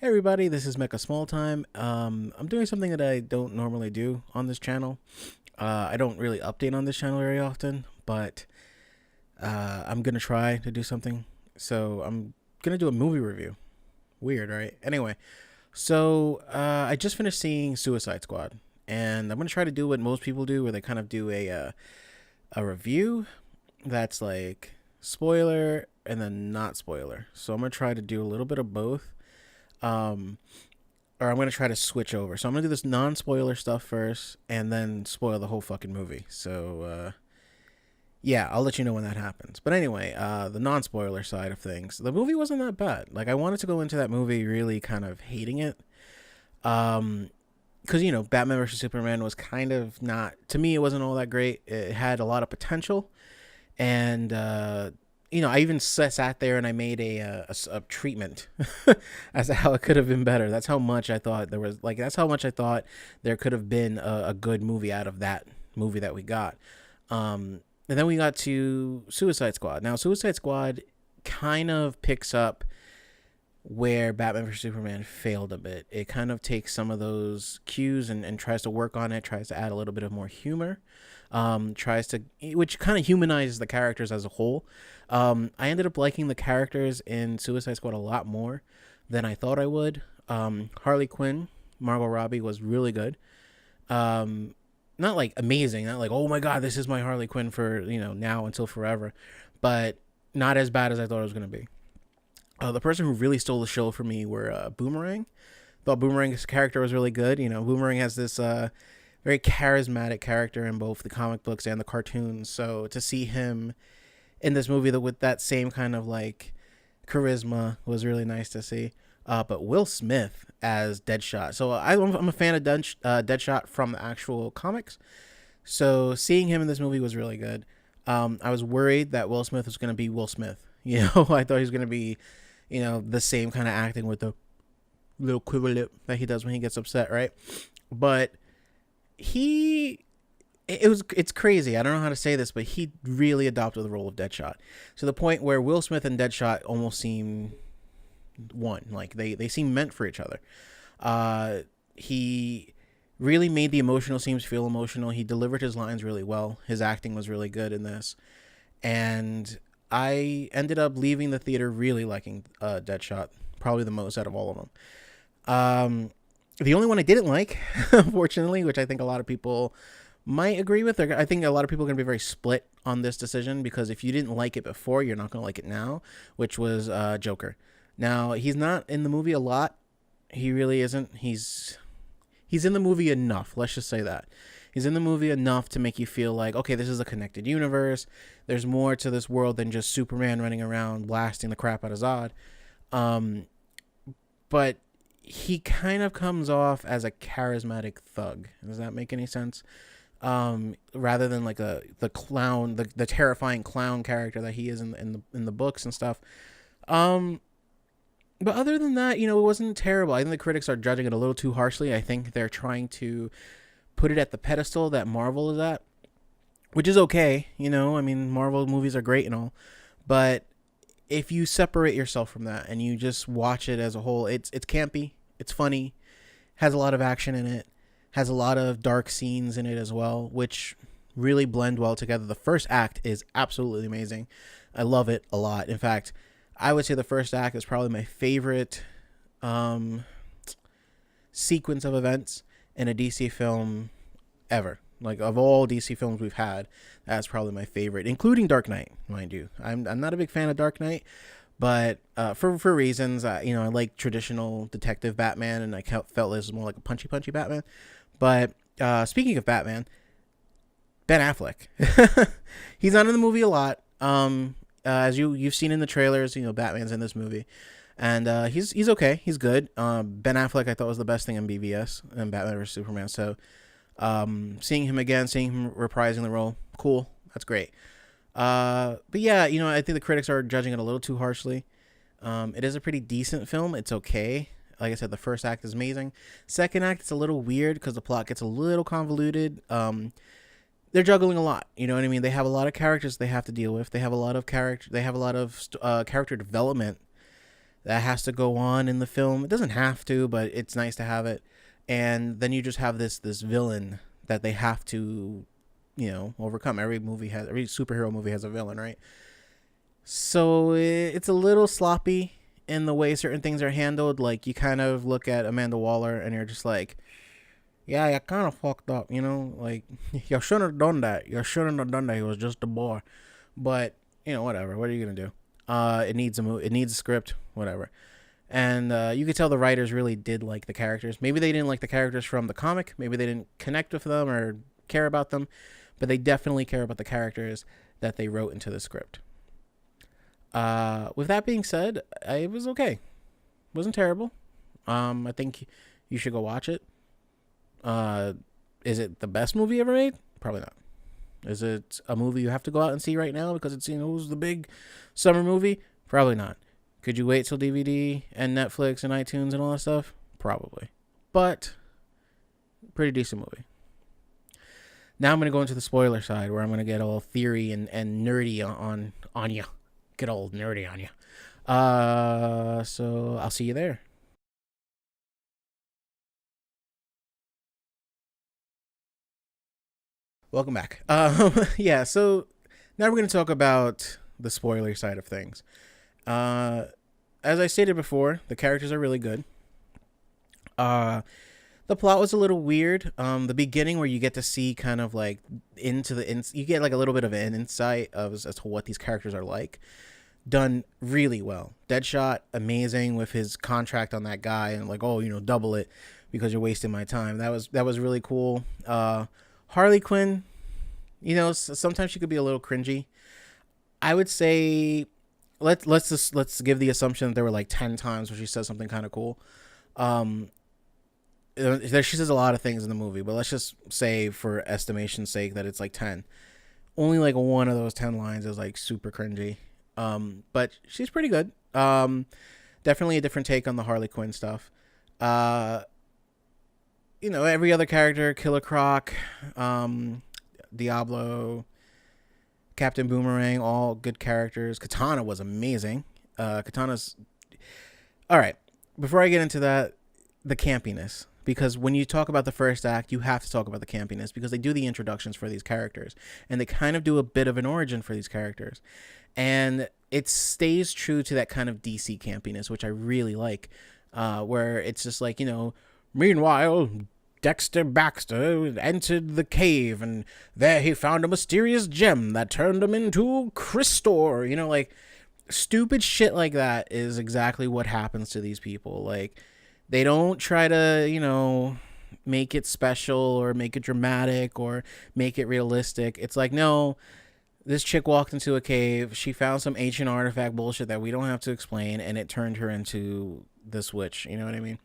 Hey everybody, this is Mecha Small Time. I'm doing something that I don't normally do on this channel. I don't really update on this channel very often, but I'm gonna try to do something. So I'm gonna do a movie review. Weird, right? Anyway, so I just finished seeing Suicide Squad, and I'm gonna try to do what most people do, where they kind of do a review that's like spoiler and then not spoiler. So I'm gonna try to do a little bit of both. Um, or I'm gonna try to switch over. So I'm gonna do this non-spoiler stuff first, and then spoil the whole fucking movie. So yeah, I'll let you know when that happens. But anyway, the non-spoiler side of things, the movie wasn't that bad. Like I wanted to go into that movie really kind of hating it, because Batman versus Superman was kind of not, to me. It wasn't all that great. It had a lot of potential, and I even sat there and I made a treatment as to how it could have been better. That's how much I thought there was, like, that's how much I thought there could have been a good movie out of that movie that we got. And then we got to Suicide Squad. Now, Suicide Squad kind of picks up where Batman vs Superman failed a bit. It kind of takes some of those cues and tries to work on it, tries to add a little bit of more humor, which kind of humanizes the characters as a whole. I ended up liking the characters in Suicide Squad a lot more than I thought I would. Harley Quinn, Margot Robbie, was really good. Not like amazing, not like, oh my god, this is my Harley Quinn for now until forever, but not as bad as I thought it was going to be. The person who really stole the show for me were Boomerang. Thought Boomerang's character was really good. Boomerang has this very charismatic character in both the comic books and the cartoons. So to see him in this movie with that same kind of like charisma was really nice to see. But Will Smith as Deadshot. So I'm a fan of Deadshot from the actual comics. So seeing him in this movie was really good. I was worried that Will Smith was going to be Will Smith. I thought he was going to be, the same kind of acting with the little quiver lip that he does when he gets upset, right? But it's crazy. I don't know how to say this, but he really adopted the role of Deadshot to the point where Will Smith and Deadshot almost seem one. Like they seem meant for each other. He really made the emotional scenes feel emotional. He delivered his lines really well. His acting was really good in this, and I ended up leaving the theater really liking Deadshot, probably the most out of all of them. The only one I didn't like, unfortunately, which I think a lot of people might agree with, I think a lot of people are going to be very split on this decision, because if you didn't like it before, you're not going to like it now, which was Joker. Now, he's not in the movie a lot. He really isn't. He's in the movie enough. Let's just say that. He's in the movie enough to make you feel like, okay, this is a connected universe. There's more to this world than just Superman running around blasting the crap out of Zod. But he kind of comes off as a charismatic thug. Does that make any sense? Rather than like the clown, the terrifying clown character that he is in the books and stuff. But other than that, it wasn't terrible. I think the critics are judging it a little too harshly. I think they're trying to put it at the pedestal that Marvel is at, which is okay. Marvel movies are great and all, but if you separate yourself from that and you just watch it as a whole, it's campy, it's funny, has a lot of action in it, has a lot of dark scenes in it as well, which really blend well together. The first act is absolutely amazing. I love it a lot. In fact, I would say the first act is probably my favorite sequence of events in a DC film ever. Like, of all DC films we've had, that's probably my favorite, including Dark Knight, mind you. I'm not a big fan of Dark Knight, but for reasons, I like traditional detective Batman, and I felt this was more like a punchy Batman. But speaking of Batman, Ben Affleck, he's not in the movie a lot. As you've seen in the trailers, Batman's in this movie, and he's okay. He's good. Ben Affleck, I thought, was the best thing in BVS and Batman vs Superman. So seeing him again, seeing him reprising the role, cool. That's great. But yeah, I think the critics are judging it a little too harshly. It is a pretty decent film. It's okay. Like I said, the first act is amazing. Second act, it's a little weird because the plot gets a little convoluted. They're juggling a lot. You know what I mean? They have a lot of characters they have to deal with. They have a lot of character. They have a lot of character development that has to go on in the film. It doesn't have to, but it's nice to have it. And then you just have this villain that they have to, overcome. Every superhero movie has a villain, right? So it's a little sloppy in the way certain things are handled. Like, you kind of look at Amanda Waller and you're just like, yeah, you kind of fucked up, Like, you shouldn't have done that. You shouldn't have done that. He was just a boy. But, whatever. What are you gonna do? It needs It needs a script. Whatever. And you could tell the writers really did like the characters. Maybe they didn't like the characters from the comic. Maybe they didn't connect with them or care about them. But they definitely care about the characters that they wrote into the script. With that being said, it was okay. It wasn't terrible. I think you should go watch it. Is it the best movie ever made? Probably not. Is it a movie you have to go out and see right now because it's who's the big summer movie? Probably not. Could you wait till DVD and Netflix and iTunes and all that stuff? Probably. But pretty decent movie. Now I'm going to go into the spoiler side where I'm going to get all theory and nerdy on you. Get all nerdy on you. So I'll see you there. Welcome back. Yeah, so now we're going to talk about the spoiler side of things. As I stated before, the characters are really good. The plot was a little weird. The beginning where you get to see kind of like you get like a little bit of an insight as to what these characters are like. Done really well. Deadshot, amazing with his contract on that guy and like, oh, double it because you're wasting my time. That was really cool. Harley Quinn, sometimes she could be a little cringy. I would say let's give the assumption that there were like 10 times where she says something kind of cool. She says a lot of things in the movie, but let's just say for estimation's sake that it's like 10. Only like one of those 10 lines is like super cringy. But she's pretty good. Definitely a different take on the Harley Quinn stuff. Every other character, Killer Croc, Diablo, Captain Boomerang, all good characters. Katana was amazing. Katana's... Alright, before I get into that, the campiness. Because when you talk about the first act, you have to talk about the campiness because they do the introductions for these characters. And they kind of do a bit of an origin for these characters. And it stays true to that kind of DC campiness, which I really like. Where it's just like, meanwhile, Dexter Baxter entered the cave and there he found a mysterious gem that turned him into Christor. Like, stupid shit like that is exactly what happens to these people. Like, they don't try to, make it special or make it dramatic or make it realistic. It's like, no, this chick walked into a cave. She found some ancient artifact bullshit that we don't have to explain, and it turned her into this witch. You know what I mean?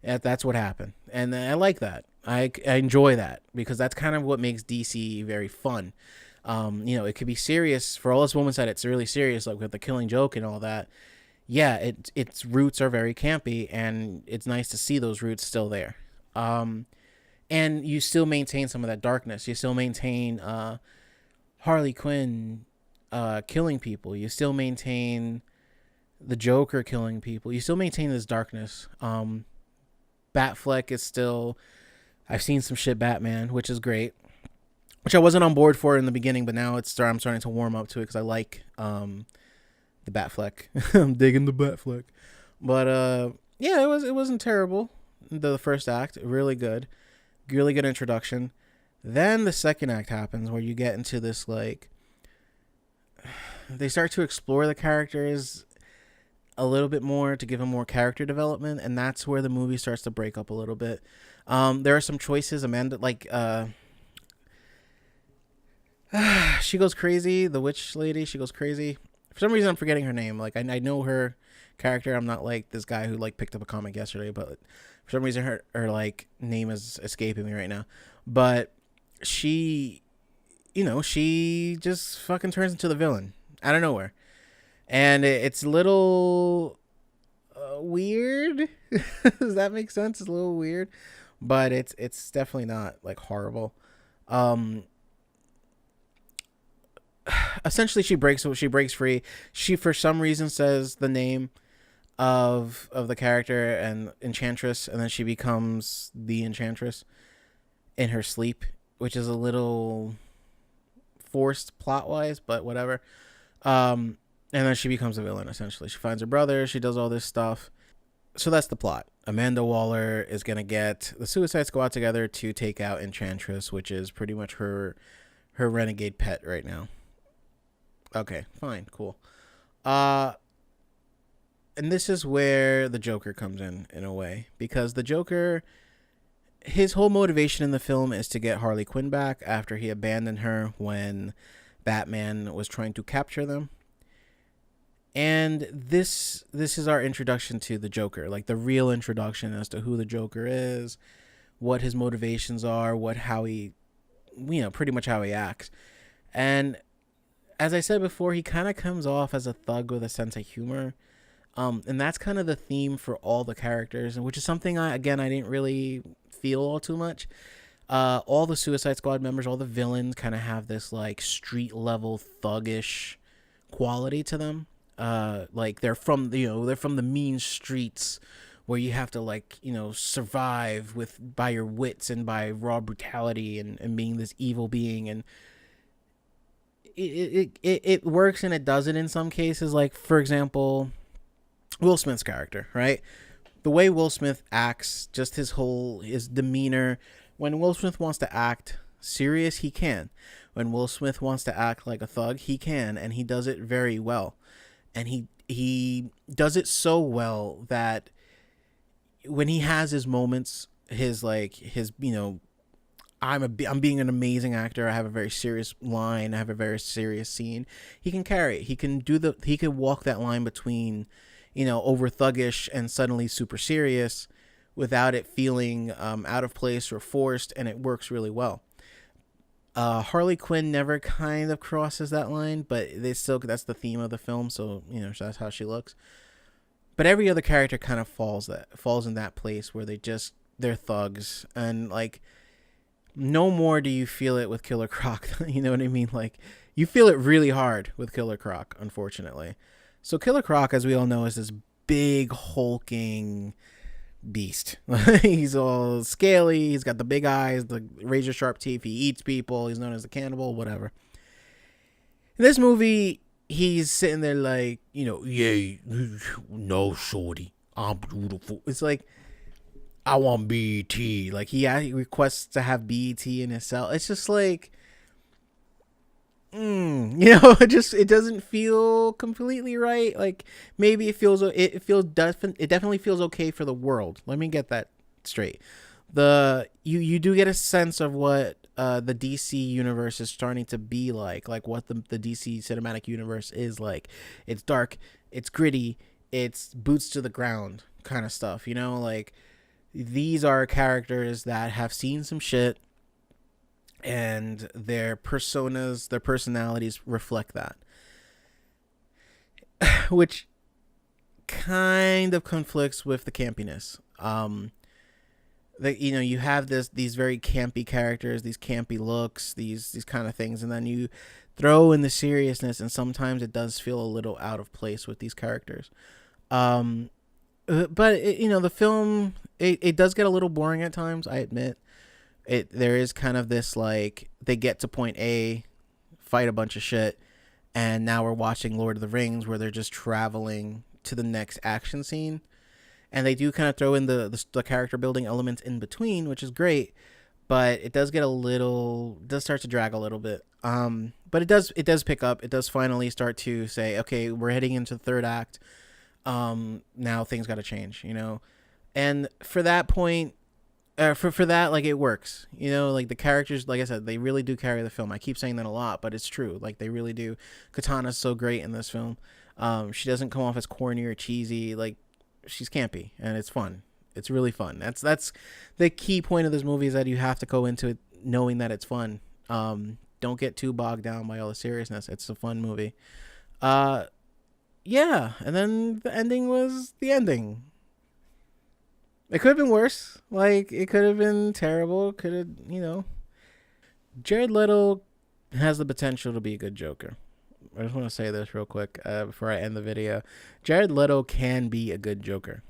That's what happened. And I like that. I enjoy that because that's kind of what makes DC very fun. It could be serious. For all this woman said, it's really serious, like with the Killing Joke and all that. Yeah, its roots are very campy, and it's nice to see those roots still there. And you still maintain some of that darkness. You still maintain Harley Quinn killing people. You still maintain the Joker killing people. You still maintain this darkness. Batfleck is still... I've seen some shit Batman, which is great. Which I wasn't on board for in the beginning, but now I'm starting to warm up to it because I like... the Batfleck. I'm digging the Batfleck. But yeah, it wasn't terrible. The first act, really good introduction. Then the second act happens where you get into this, like, they start to explore the characters a little bit more to give them more character development, and that's where the movie starts to break up a little bit. There are some choices. Amanda, like, she goes crazy. The witch lady, she goes crazy. For some reason, I'm forgetting her name. Like, I know her character. I'm not like this guy who like picked up a comic yesterday, but for some reason, her like name is escaping me right now. But she just fucking turns into the villain out of nowhere, and it's a little weird. Does that make sense? It's a little weird, but it's definitely not like horrible. Essentially she breaks free. She for some reason says the name of the character and Enchantress, and then she becomes the Enchantress in her sleep, which is a little forced plot wise, but whatever. And then she becomes a villain essentially. She finds her brother. She does all this stuff. So that's the plot. Amanda Waller is gonna get the Suicide Squad together to take out Enchantress, which is pretty much her renegade pet right now. Okay, fine, cool. Uh, and this is where the Joker comes in a way, because the Joker, his whole motivation in the film is to get Harley Quinn back after he abandoned her when Batman was trying to capture them. And this is our introduction to the Joker, like the real introduction as to who the Joker is, what his motivations are, what how he, pretty much how he acts. And as I said before, he kind of comes off as a thug with a sense of humor. And that's kind of the theme for all the characters, which is something I didn't really feel all too much. All the Suicide Squad members, all the villains, kind of have this like street level thuggish quality to them. Like they're from the mean streets where you have to like survive with by your wits and by raw brutality and being this evil being. And it works and it doesn't in some cases. Like for example, Will Smith's character, right? The way Will Smith acts, just his demeanor. When Will Smith wants to act serious, he can. When Will Smith wants to act like a thug, he can, and he does it very well. And he does it so well that when he has his moments, I'm being an amazing actor. I have a very serious line. I have a very serious scene. He can carry it. He can walk that line between over thuggish and suddenly super serious without it feeling out of place or forced, and it works really well. Harley Quinn never kind of crosses that line, but that's the theme of the film, so that's how she looks. But every other character kind of falls in that place where they're thugs, and like no more do you feel it with Killer Croc. You know what I mean? Like you feel it really hard with Killer Croc, unfortunately. So Killer Croc, as we all know, is this big hulking beast. He's all scaly. He's got the big eyes, the razor sharp teeth. He eats people. He's known as the cannibal, whatever. In this movie, he's sitting there like, yeah, no, shorty, I'm beautiful. It's like, I want BET. Like he requests to have BET in his cell. It's just like, it doesn't feel completely right. Like maybe it definitely feels okay for the world. Let me get that straight. You do get a sense of what the DC universe is starting to be like what the DC cinematic universe is like. It's dark, it's gritty, it's boots to the ground kind of stuff. Like these are characters that have seen some shit, and their personalities reflect that, which kind of conflicts with the campiness. That you have these very campy characters, these campy looks, these kind of things, and then you throw in the seriousness, and sometimes it does feel a little out of place with these characters. But the film it does get a little boring at times, I admit. There is kind of this like they get to point A, fight a bunch of shit, and now we're watching Lord of the Rings where they're just traveling to the next action scene, and they do kind of throw in the character building elements in between, which is great, but it does start to drag a little bit. But it does pick up. It does finally start to say, okay, we're heading into the third act. Now things got to change, and for that point. For that, like, it works, like the characters, like I said, they really do carry the film. I keep saying that a lot, but it's true. Like they really do. Katana's so great in this film. She doesn't come off as corny or cheesy. Like she's campy and it's fun. It's really fun. That's the key point of this movie, is that you have to go into it knowing that it's fun. Don't get too bogged down by all the seriousness. It's a fun movie. Yeah. And then the ending was the ending. It could have been worse. Like, it could have been terrible. Could have, Jared Leto has the potential to be a good Joker. I just want to say this real quick before I end the video. Jared Leto can be a good Joker.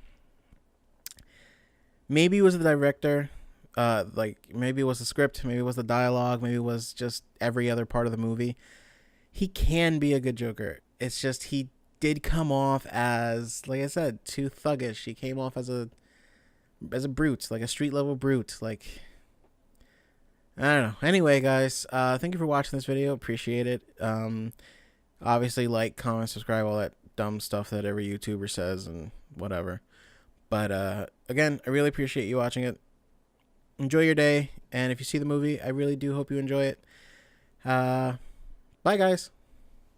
Maybe it was the director, like maybe it was the script, maybe it was the dialogue, maybe it was just every other part of the movie. He can be a good Joker. It's just he did come off as, like I said, too thuggish. He came off as a brute, like a street level brute. Like, I don't know. Anyway, guys, thank you for watching this video. Appreciate it. Obviously, like, comment, subscribe, all that dumb stuff that every YouTuber says and whatever. But again, I really appreciate you watching it. Enjoy your day, and if you see the movie, I really do hope you enjoy it. Bye, guys.